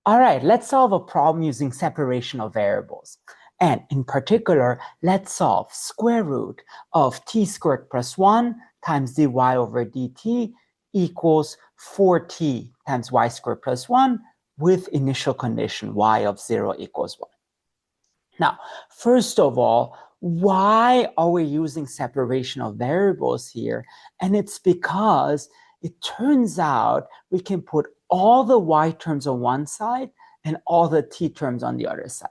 All right, let's solve a problem using separation of variables. And in particular, let's solve square root of t squared plus 1 times dy over dt equals 4t times y squared plus 1 with initial condition y of 0 equals 1. Now, first of all, why are we using separation of variables here? And it's because it turns out we can put all the y terms on one side and all the t terms on the other side.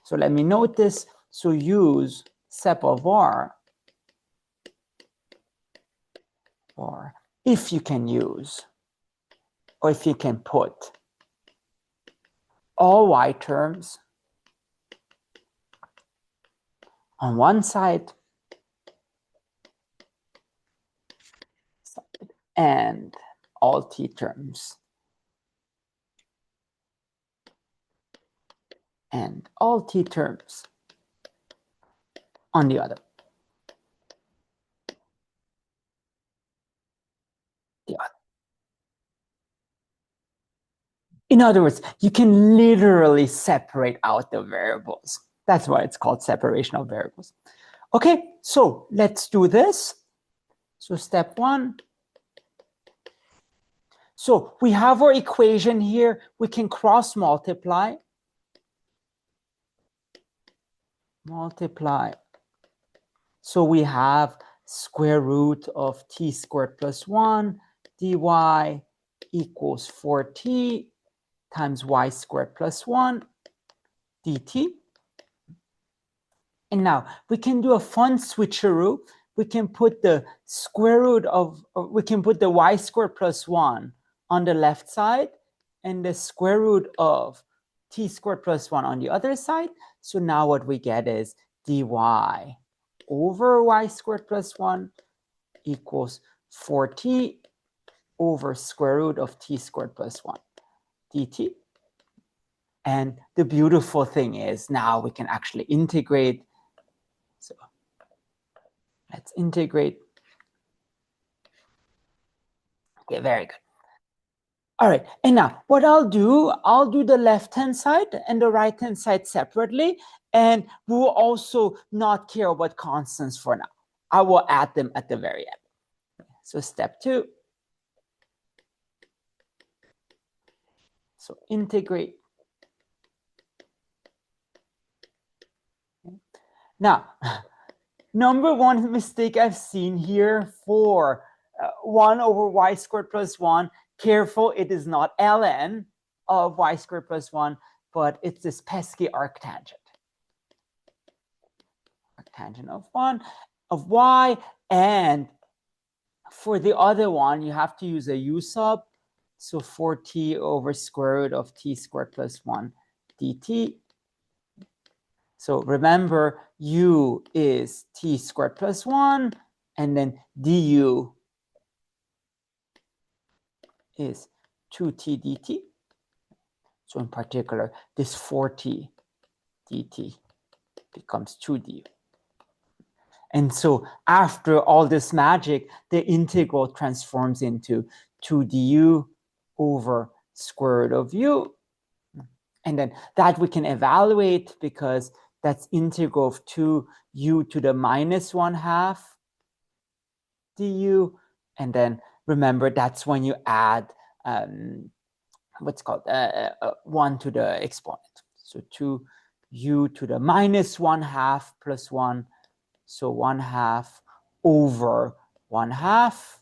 So let me note this. So use sep of r, or if you can use, or if you can put all y terms on one side and all t terms and all t terms on the other. In other words, you can literally separate out the variables. That's why it's called separation of variables. Okay, so let's do this. So step 1. So we have our equation here. We can cross multiply. So we have square root of t squared plus 1 dy equals 4t times y squared plus 1 dt. And now we can do a fun switcheroo. We can put the square root of, we can put the y squared plus 1 on the left side and the square root of t squared plus 1 on the other side. So now what we get is dy over y squared plus 1 equals 4t over square root of t squared plus 1 dt. And the beautiful thing is now we can actually integrate. So let's integrate. Okay, very good. All right, and now what I'll do the left-hand side and the right-hand side separately, and we will also not care about constants for now. I will add them at the very end. So step 2. So integrate. Now, number one mistake I've seen here for 1 over y squared plus 1, careful, it is not ln of y squared plus 1, but it's this pesky arctangent. Arctangent of 1 of y, and for the other one, you have to use a u sub. So 4t over square root of t squared plus 1 dt. So remember, u is t squared plus 1, and then du is 2t dt. So in particular, this 4t dt becomes 2 du. And so after all this magic, the integral transforms into 2 du over square root of u. And then that we can evaluate because that's integral of 2u to the minus 1/2 du. And then remember, that's when you add what's called 1 to the exponent. So 2u to the minus 1/2 plus 1. So 1/2 over 1/2.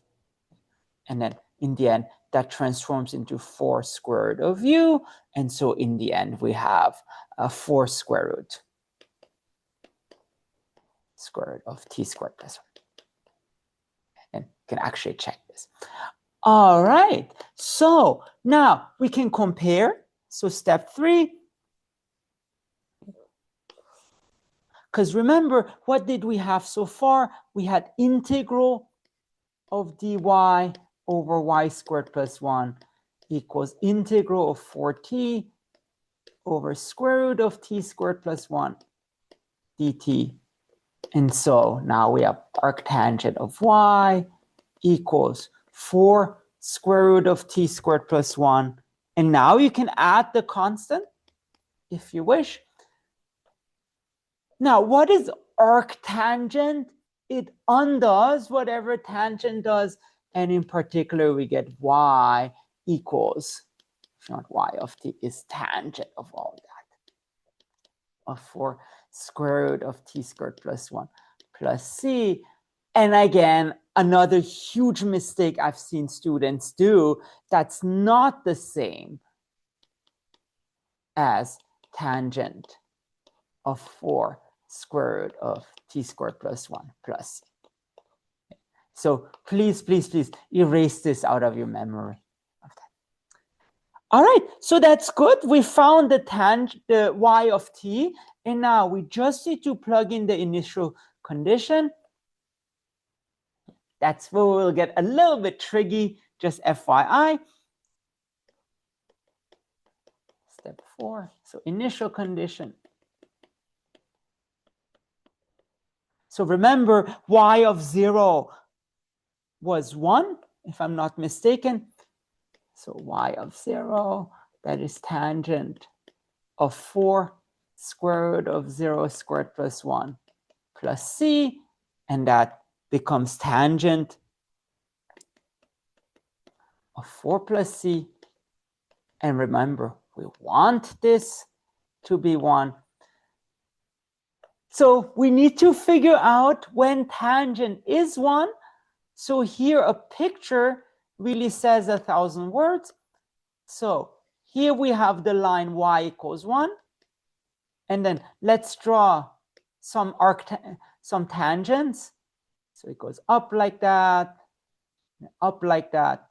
And then in the end, that transforms into 4 square root of u. And so in the end, we have a 4 square root of t squared plus 1. And you can actually check this. All right. So now we can compare. So step 3. Because remember, what did we have so far? We had integral of dy over y squared plus 1 equals integral of 4t over square root of t squared plus 1 dt. And so now we have arctangent of y equals 4 square root of t squared plus 1. And now you can add the constant if you wish. Now, what is arctangent? It undoes whatever tangent does, and in particular, we get y equals, if not y of t, is tangent of all that, of 4 square root of t squared plus 1 plus c. And again, another huge mistake I've seen students do, that's not the same as tangent of 4 square root of t squared plus 1 plus c. So please, please, please erase this out of your memory. All right, so that's good. We found the y of t, and now we just need to plug in the initial condition. That's where we'll get a little bit tricky, just FYI. Step 4, so initial condition. So remember, y of 0 was 1, if I'm not mistaken. So y of 0, that is tangent of 4 square root of 0 squared plus 1 plus c, and that becomes tangent of 4 plus c. And remember, we want this to be 1. So we need to figure out when tangent is 1. So here a picture really says 1,000 words. So here we have the line y equals 1. And then let's draw some tangents. So it goes up like that, up like that,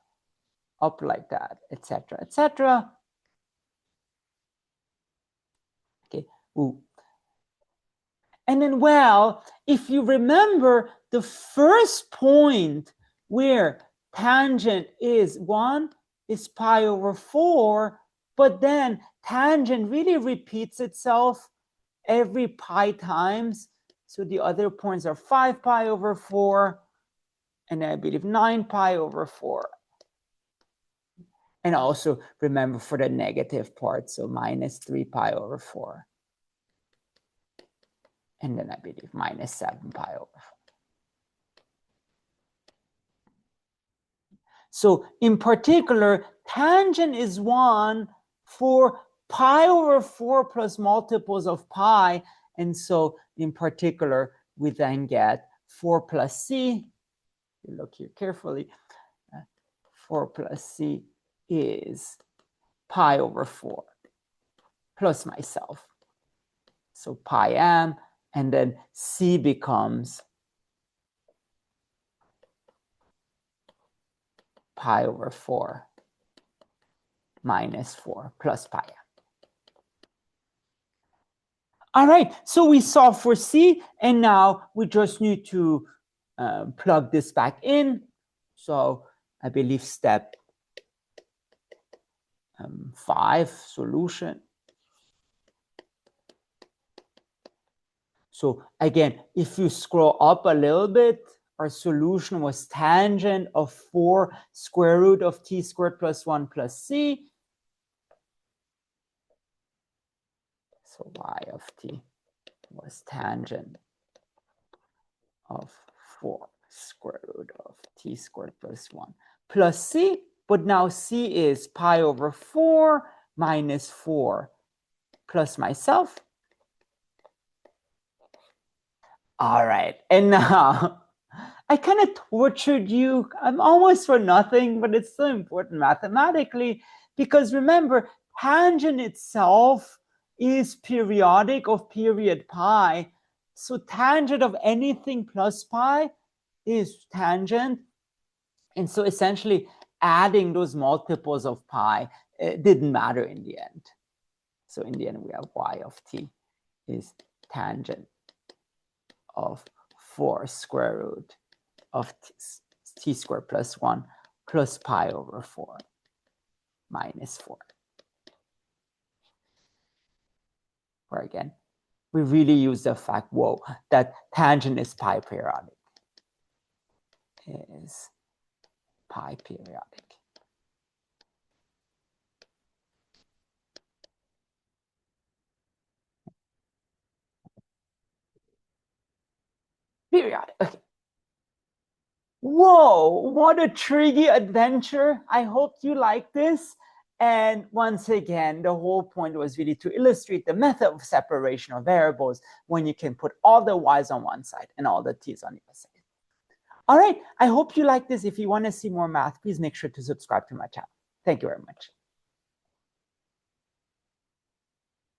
up like that, etc., etc. Okay. Ooh. And then, well, if you remember the first point where tangent is 1 is pi over 4, but then tangent really repeats itself every pi times. So the other points are 5 pi over 4, and I believe 9 pi over 4. And also remember for the negative part, so minus 3 pi over 4. And then I believe minus 7 pi over 4. So in particular, tangent is 1 for pi over 4 plus multiples of pi. And so in particular, we then get 4 plus c. You look here carefully. 4 plus c is pi over 4 plus myself. So Peyam, and then c becomes pi over 4 minus 4 plus Peyam. All right, so we solve for c, and now we just need to plug this back in. So I believe step 5, solution. So again, if you scroll up a little bit, our solution was tangent of 4 square root of t squared plus 1 plus c. So y of t was tangent of 4 square root of t squared plus 1 plus c. But now c is pi over 4 minus 4 plus myself. All right, and now I kind of tortured you. I'm almost for nothing, but it's still important mathematically, because remember, tangent itself is periodic of period pi. So tangent of anything plus pi is tangent. And so essentially adding those multiples of pi didn't matter in the end. So in the end, we have y of t is tangent of 4 square root of t squared plus 1 plus pi over 4 minus 4. Where again, we really use the fact, whoa, that tangent is pi periodic. Is pi periodic. Periodic. Okay. Whoa, what a tricky adventure. I hope you like this. And once again, the whole point was really to illustrate the method of separation of variables when you can put all the y's on one side and all the t's on the other side. All right, I hope you like this. If you want to see more math, please make sure to subscribe to my channel. Thank you very much.